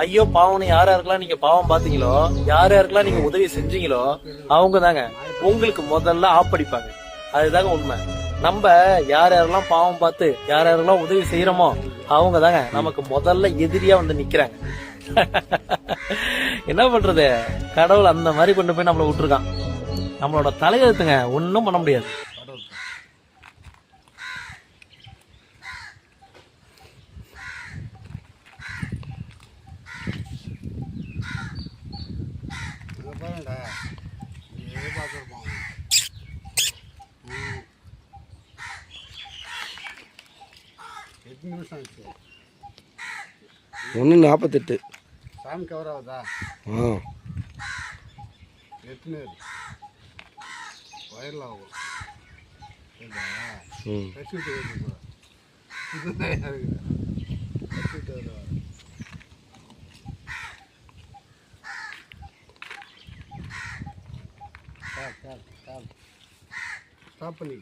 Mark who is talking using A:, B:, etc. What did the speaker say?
A: ஐயோ பாவம்னு யாருக்கெல்லாம் நீங்க பாவம் பாத்தீங்களோ, யாருக்கெல்லாம் நீங்க உதவி செஞ்சீங்களோ, அவங்க தாங்க உங்களுக்கு முதல்ல ஆப்படிப்பாங்க. அதுதாங்க உண்மை. நம்ம யாரெல்லாம் பாவம் பார்த்து யாரெல்லாம் உதவி செய்யறோமோ அவங்க தாங்க நமக்கு முதல்ல எதிரியா வந்து நிக்கிறாங்க. என்ன பண்றது, கடவுள் அந்த மாதிரி கொண்டு போய் நம்மள விட்டுருக்கான். நம்மளோட தலையெழுத்துங்க, ஒன்னும் பண்ண முடியாது.
B: ஒன்று 48
C: சாமி கவர் ஆகுதா? எத்தனை வயரில் ஆகும் கட்டிட்டு ஸ்டாப் பண்ணி